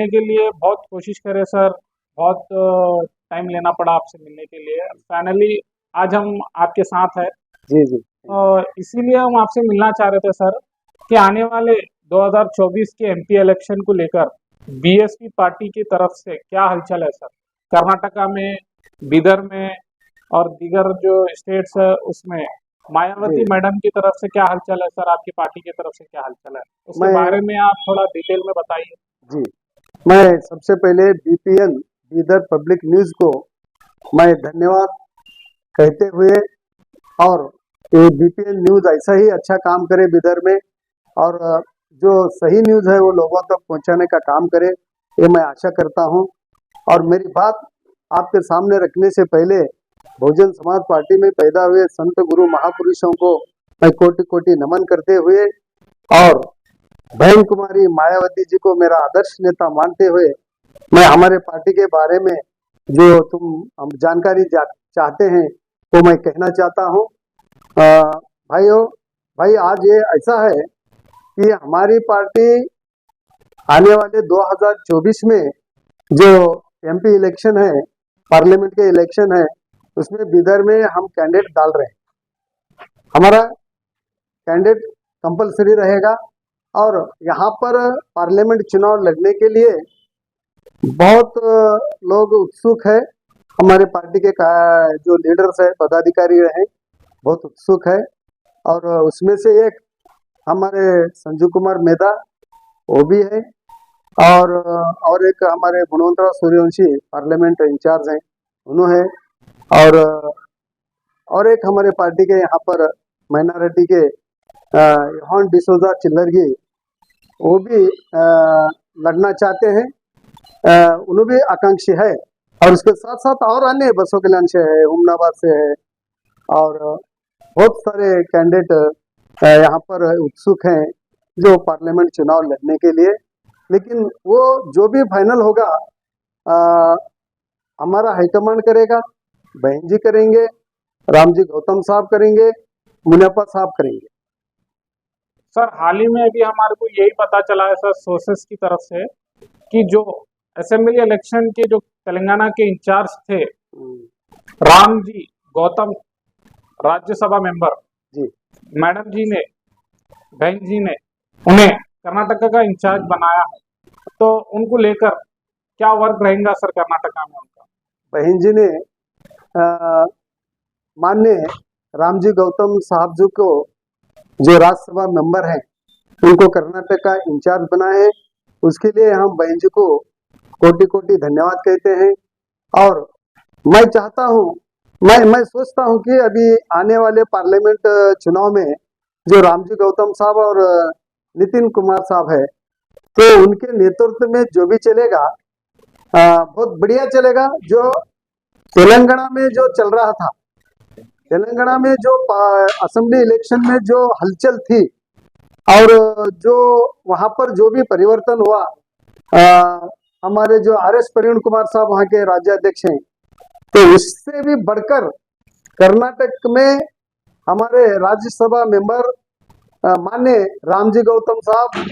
के लिए बहुत कोशिश करे सर, बहुत टाइम लेना पड़ा आपसे मिलने के लिए। फाइनली आज हम आपके साथ हैं। जी जी। इसीलिए हम आपसे मिलना चाह रहे थे सर कि आने वाले 2024 के एमपी इलेक्शन को लेकर बीएसपी पार्टी की तरफ से क्या हलचल है सर, कर्नाटका में, बिदर में और दीगर जो स्टेट्स है उसमें मायावती जी मैडम की तरफ से क्या हलचल है सर, आपकी पार्टी की तरफ से क्या हलचल है, उसके मैं बारे में आप थोड़ा डिटेल में बताइए। जी मैं सबसे पहले बीपीएन बीदर पब्लिक न्यूज को मैं धन्यवाद कहते हुए, और ये बीपीएन न्यूज ऐसा ही अच्छा काम करे बिदर में, और जो सही न्यूज है वो लोगों तक पहुंचाने का काम करे, ये मैं आशा करता हूं। और मेरी बात आपके सामने रखने से पहले बहुजन समाज पार्टी में पैदा हुए संत गुरु महापुरुषों को मैं कोटि कोटि नमन करते हुए, और बहन कुमारी मायावती जी को मेरा आदर्श नेता मानते हुए, मैं हमारे पार्टी के बारे में जो हम जानकारी चाहते हैं वो मैं कहना चाहता हूँ। भाइयों, भाई आज ये ऐसा है कि हमारी पार्टी आने वाले 2024 में जो एमपी इलेक्शन है, पार्लियामेंट के इलेक्शन है, उसमें बिदर में हम कैंडिडेट डाल रहे हैं। हमारा कैंडिडेट कंपलसरी रहेगा, और यहाँ पर पार्लियामेंट चुनाव लड़ने के लिए बहुत लोग उत्सुक है। हमारे पार्टी के जो लीडर्स है, पदाधिकारी हैं, बहुत उत्सुक है। और उसमें से एक हमारे संजू कुमार मेधा वो भी है, और एक हमारे गुणवंतराव सूर्यवंशी पार्लियामेंट इंचार्ज हैं, उन्होंने, और एक हमारे पार्टी के यहाँ पर माइनॉरिटी के योहान डिसोजा चिल्लरगी, वो भी लड़ना चाहते हैं। उन्हें भी आकांक्षी है, और उसके साथ साथ और अन्य बसों कल्याण से है, हुमनाबाद से है, और बहुत सारे कैंडिडेट यहाँ पर उत्सुक हैं जो पार्लियामेंट चुनाव लड़ने के लिए। लेकिन वो जो भी फाइनल होगा हमारा हाईकमांड करेगा, बहन जी करेंगे, राम जी गौतम साहब करेंगे, मुनियप्पा साहब करेंगे। सर हाल ही में अभी हमारे को यही पता चला है सर सोर्सेस की तरफ से कि जो असेंबली इलेक्शन के जो तेलंगाना के इंचार्ज थे राम जी गौतम, राज्यसभा मेंबर जी मैडम जी ने, बहन जी ने उन्हें कर्नाटका का इंचार्ज बनाया है, तो उनको लेकर क्या वर्क रहेगा सर कर्नाटका में उनका? बहन जी ने माननीय रामजी गौतम साहब जी को, जो राज्यसभा मेंबर हैं, उनको कर्नाटक का इंचार्ज बनाए हैं। उसके लिए हम बहन जी को कोटि कोटि धन्यवाद कहते हैं। और मैं चाहता हूं, मैं सोचता हूं कि अभी आने वाले पार्लियामेंट चुनाव में जो रामजी गौतम साहब और नितिन कुमार साहब है, तो उनके नेतृत्व में जो भी चलेगा बहुत बढ़िया चलेगा। जो तेलंगाना में जो चल रहा था, तेलंगाना में जो असेंबली इलेक्शन में जो हलचल थी, और जो वहां पर जो भी परिवर्तन हुआ, हमारे जो आरएस प्रवीण कुमार साहब वहां के राज्याध्यक्ष हैं, तो उससे भी बढ़कर कर्नाटक में हमारे राज्यसभा मेंबर माननीय रामजी गौतम साहब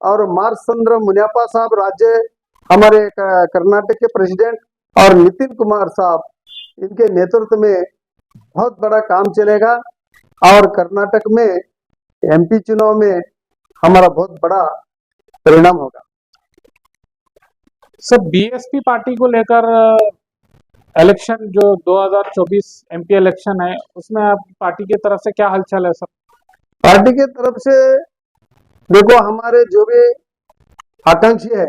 और मार्चंद्र मुनियप्पा साहब राज्य हमारे कर्नाटक के प्रेसिडेंट, और नितिन कुमार साहब, इनके नेतृत्व में बहुत बड़ा काम चलेगा, और कर्नाटक में एमपी चुनाव में हमारा बहुत बड़ा परिणाम होगा। सर बीएसपी पार्टी को लेकर इलेक्शन जो 2024 एमपी इलेक्शन है, उसमें आपकी पार्टी की तरफ से क्या हलचल है सर? पार्टी की तरफ से देखो, हमारे जो भी आकांक्षी है,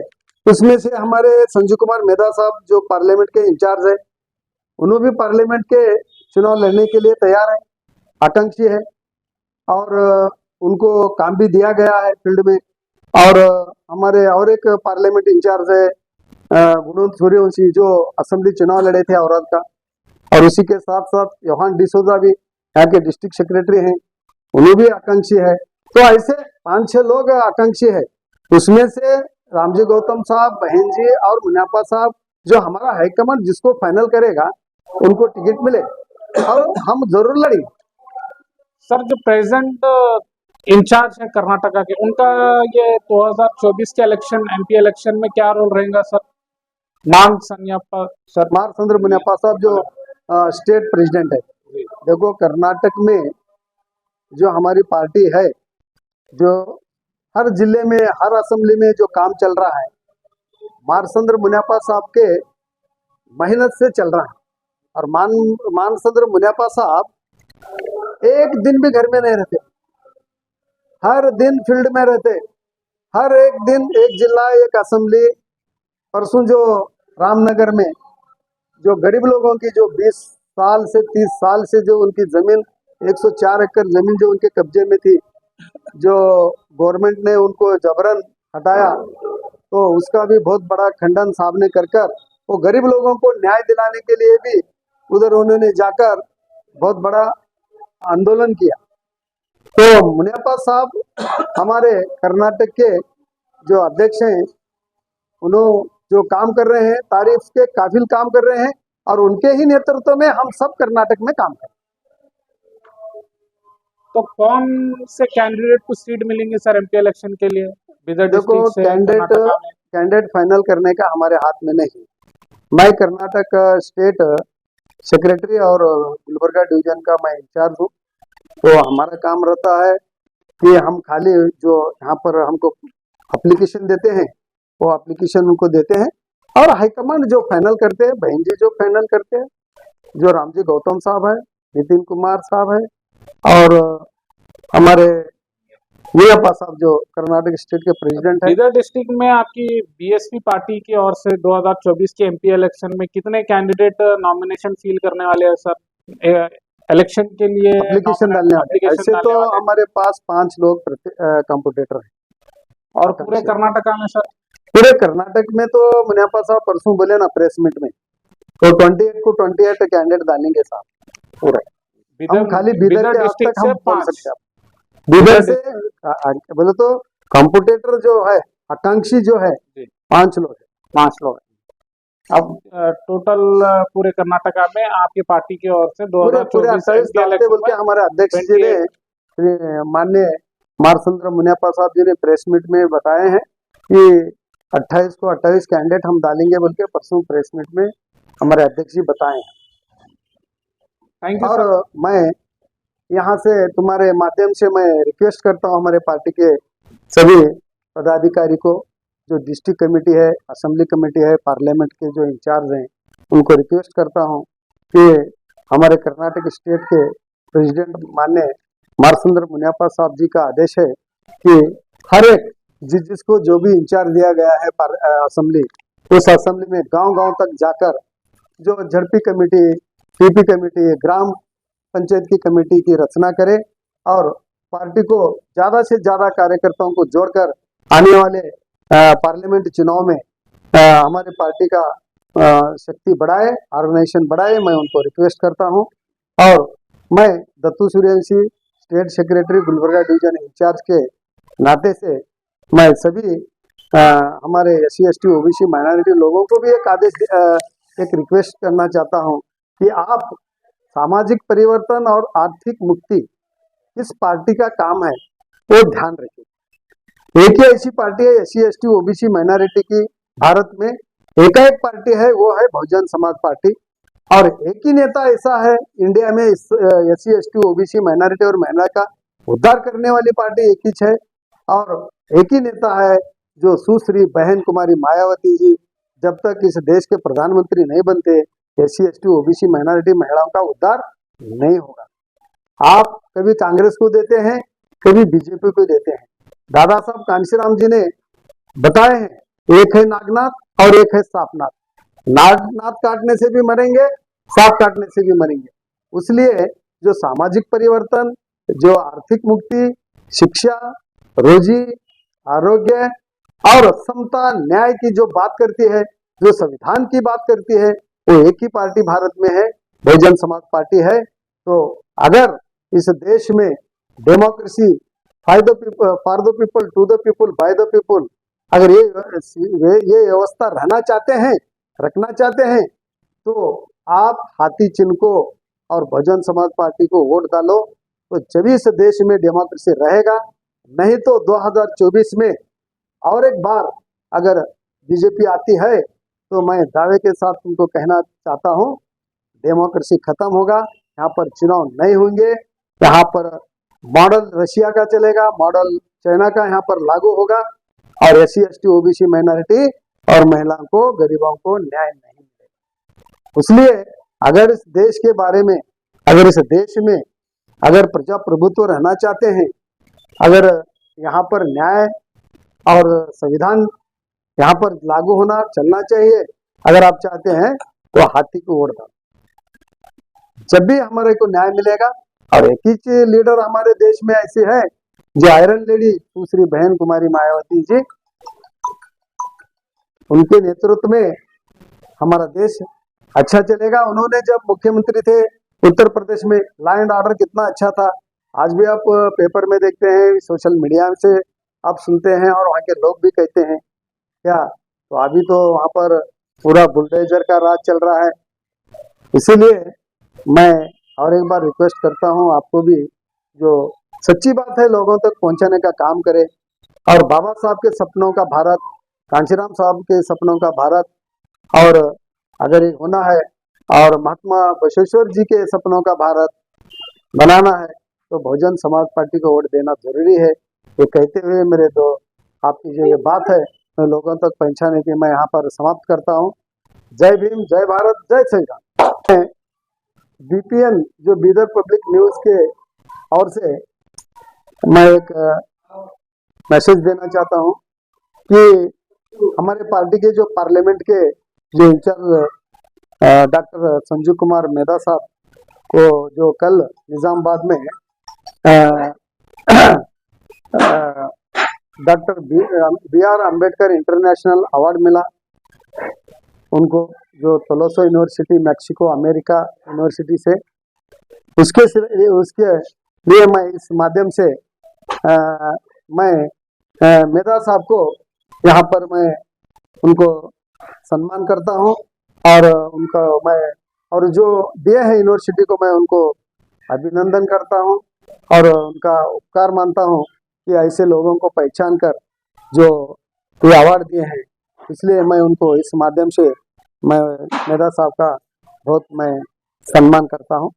उसमें से हमारे संजू कुमार मेधा साहब जो पार्लियामेंट के इंचार्ज है, उन्होंने भी पार्लियामेंट के चुनाव लड़ने के लिए तैयार है, आकांक्षी है, और उनको काम भी दिया गया है फील्ड में। और हमारे और एक पार्लियामेंट इंचार्ज है गुणवंत सूर्यवंशी, जो असेंबली चुनाव लड़े थे औरत का, और उसी के साथ साथ योहान डिसोजा भी यहाँ के डिस्ट्रिक्ट सेक्रेटरी हैं, उन्हें भी आकांक्षी है। तो ऐसे 5-6 लोग आकांक्षी है। उसमें से रामजी गौतम साहब, बहन जी और मुनियप्पा साहब, जो हमारा हाईकमांड जिसको फाइनल करेगा उनको टिकट मिले, और हम जरूर लड़ेंगे। सर जो प्रेजेंट इंचार्ज है कर्नाटका के, उनका ये 2024 के इलेक्शन एमपी इलेक्शन में क्या रोल रहेगा सर? मान सन्यापा सर। मारचंद्र मुनियप्पा साहब जो स्टेट प्रेसिडेंट है, देखो कर्नाटक में जो हमारी पार्टी है, जो हर जिले में हर असेंबली में जो काम चल रहा है, मारचंद्र मुनियप्पा साहब के मेहनत से चल रहा है। और मानचंद्र मुनियप्पा साहब एक दिन भी घर में नहीं रहते, हर दिन फील्ड में रहते, हर एक दिन एक जिला एक असेंबली। परसों जो रामनगर में जो गरीब लोगों की जो 20 साल से 30 साल से जो उनकी जमीन 104 एकड़ जमीन जो उनके कब्जे में थी, जो गवर्नमेंट ने उनको जबरन हटाया, तो उसका भी बहुत बड़ा खंडन साहब ने कर वो गरीब लोगों को न्याय दिलाने के लिए भी उधर उन्होंने जाकर बहुत बड़ा आंदोलन किया। तो मुनियप्पा साहब हमारे कर्नाटक के जो अध्यक्ष हैं, उन्होंने जो काम कर रहे हैं तारीफ के काबिल काम कर रहे हैं, और उनके ही नेतृत्व में हम सब कर्नाटक में काम कर रहे हैं। तो कौन से कैंडिडेट को सीट मिलेंगे सर एमपी इलेक्शन के लिए? देखो कैंडिडेट फाइनल करने का हमारे हाथ में नहीं। मैं कर्नाटक स्टेट सेक्रेटरी और गुलबर्गा डिवीजन का मैं इंचार्ज हूँ। तो हमारा काम रहता है कि हम खाली जो यहाँ पर हमको एप्लीकेशन देते हैं, वो एप्लीकेशन उनको देते हैं, और हाईकमांड जो फाइनल करते हैं, बहन जी जो फाइनल करते हैं, जो रामजी गौतम साहब है, नितिन कुमार साहब है, और हमारे मुनियप्पा साहब जो कर्नाटक स्टेट के प्रेसिडेंट है। इधर डिस्ट्रिक्ट में आपकी बीएसपी पार्टी की ओर से 2024 के एमपी इलेक्शन में कितने कैंडिडेट नॉमिनेशन फील करने वाले हैं सर इलेक्शन के लिए? एप्लीकेशन डालने वाले ऐसे तो हमारे पास 5 लोग कंप्यूटर है। और पूरे कर्नाटका में सर? पूरे कर्नाटक में तो मुनियप्पा साहब परसों बोले ना प्रेस मीट में, तो 28 को 28 कैंडिडेट डालेंगे साहब पूरे। हम खाली बीदर के अब तक हम बोल सकते हैं, बीदर से बोले तो कंप्यूटर जो है आकांक्षी जो है 5 लोग है, 5 लोग है। अब टोटल पूरे कर्नाटका में आपकी पार्टी की ओर से 2024 डालते बोल के हमारे अध्यक्ष जी ने माननीय मारचंद्र मुनियप्पा साहब जी ने प्रेस मीट में बताए हैं कि 28 को 28 कैंडिडेट हम डालेंगे बोल के परसों प्रेस मीट में हमारे अध्यक्ष जी बताए हैं। Thank you. और मैं यहाँ से तुम्हारे माध्यम से मैं रिक्वेस्ट करता हूँ हमारे पार्टी के सभी पदाधिकारी को, जो डिस्ट्रिक्ट कमेटी है, असेंबली कमेटी है, पार्लियामेंट के जो इंचार्ज हैं, उनको रिक्वेस्ट करता हूँ कि हमारे कर्नाटक स्टेट के प्रेसिडेंट माननीय मारचंद्र मुनियप्पा साहब जी का आदेश है कि हर एक जिसको जो भी इंचार्ज दिया गया है असेंबली, उस असेंबली में गांव-गांव तक जाकर जो झड़पी कमेटी, पीपी कमेटी, ग्राम पंचायत की कमेटी की रचना करे, और पार्टी को ज्यादा से ज्यादा कार्यकर्ताओं को जोड़कर आने वाले पार्लियामेंट चुनाव में हमारे पार्टी का शक्ति बढ़ाए, ऑर्गेनाइजेशन बढ़ाए। मैं उनको रिक्वेस्ट करता हूं। और मैं Dattu Suryavanshi state secretary Gulbarga division in charge के नाते से मैं सभी हमारे SC ST OBC माइनॉरिटी लोगों को भी एक आदेश एक रिक्वेस्ट करना चाहता हूं कि आप सामाजिक परिवर्तन और आर्थिक मुक्ति इस पार्टी का काम है, वो ध्यान रखिए। एक ही ऐसी पार्टी है SC ST OBC माइनॉरिटी की भारत में, एकाएक पार्टी है, वो है बहुजन समाज पार्टी। और एक ही नेता ऐसा है इंडिया में SC ST OBC माइनॉरिटी और महिला का उद्धार करने वाली पार्टी एक ही है। और एक ही नेता है जो सुश्री बहन कुमारी मायावती जी जब तक इस देश के प्रधानमंत्री नहीं बनते, SC ST OBC माइनॉरिटी महिलाओं का उद्धार नहीं होगा। आप कभी कांग्रेस को देते हैं, कभी बीजेपी को देते हैं। दादा साहब कांशीराम जी ने बताए हैं, एक है नागनाथ और एक है सांपनाथ। नागनाथ काटने से भी मरेंगे, सांप काटने से भी मरेंगे। इसलिए जो सामाजिक परिवर्तन, जो आर्थिक मुक्ति, शिक्षा, रोजी, आरोग्य और समता न्याय की जो बात करती है, जो संविधान की बात करती है, वो एक ही पार्टी भारत में है, बहुजन समाज पार्टी है। तो अगर इस देश में democracy for the people, to the people, by the people, अगर ये व्यवस्था रहना चाहते हैं, रखना चाहते हैं, तो आप हाथी चिन्ह को और बहुजन समाज पार्टी को वोट डालो। तो जब इस देश में डेमोक्रेसी रहेगा। नहीं तो 2024 में और एक बार अगर बीजेपी आती है तो मैं दावे के साथ तुमको कहना चाहता हूँ, डेमोक्रेसी खत्म होगा, यहाँ पर चुनाव नहीं होंगे, यहाँ पर मॉडल रशिया का चलेगा, मॉडल चाइना का यहाँ पर लागू होगा और SC ST OBC माइनॉरिटी और महिलाओं को, गरीबों को न्याय नहीं मिलेगा। इसलिए अगर इस देश के बारे में, अगर इस देश में अगर प्रजाप्रभुत्व रहना चाहते हैं, अगर यहाँ पर न्याय और संविधान यहाँ पर लागू होना चलना चाहिए, अगर आप चाहते हैं तो हाथी को वोट दो। जब भी हमारे को न्याय मिलेगा। और एक ही लीडर हमारे देश में ऐसे है जो आयरन लेडी दूसरी बहन कुमारी मायावती जी, उनके नेतृत्व में हमारा देश अच्छा चलेगा। उन्होंने जब मुख्यमंत्री थे उत्तर प्रदेश में, लॉ एंड ऑर्डर कितना अच्छा था। आज भी आप पेपर में देखते हैं, सोशल मीडिया से आप सुनते हैं और वहाँ के लोग भी कहते हैं क्या, तो अभी तो वहाँ पर पूरा बुलडोजर का राज चल रहा है। इसीलिए मैं और एक बार रिक्वेस्ट करता हूँ आपको भी, जो सच्ची बात है लोगों तक पहुँचाने का काम करे और बाबा साहब के सपनों का भारत, कांशीराम साहब के सपनों का भारत, और अगर ये होना है और महात्मा बसवेश्वर जी के सपनों का भारत बनाना है तो बहुजन समाज पार्टी को वोट देना जरूरी है। ये कहते हुए मेरे तो आपकी जो ये बात है मैं लोगों तक पहुंचाने की मैं यहाँ पर समाप्त करता हूँ। जय भीम, जय भारत, जय श्री राम। BPN जो बीदर पब्लिक न्यूज के ओर से मैं एक मैसेज देना चाहता हूँ कि हमारे पार्टी के जो पार्लियामेंट के जो इंचार्ज डॉक्टर संजू कुमार मेधा साहब को जो कल निजामाबाद में doctor BR Ambedkar international award मिला उनको, जो टोलोसो यूनिवर्सिटी मैक्सिको अमेरिका यूनिवर्सिटी से, उसके लिए मैं इस माध्यम से मैं मेधा साहब को यहाँ पर मैं उनको सम्मान करता हूँ और उनका मैं, और जो दिए हैं यूनिवर्सिटी को मैं उनको अभिनंदन करता हूँ और उनका उपकार मानता हूँ कि ऐसे लोगों को पहचान कर जो ये अवार्ड दिए हैं। इसलिए मैं उनको इस माध्यम से मैं मेधा साहब का बहुत मैं सम्मान करता हूँ।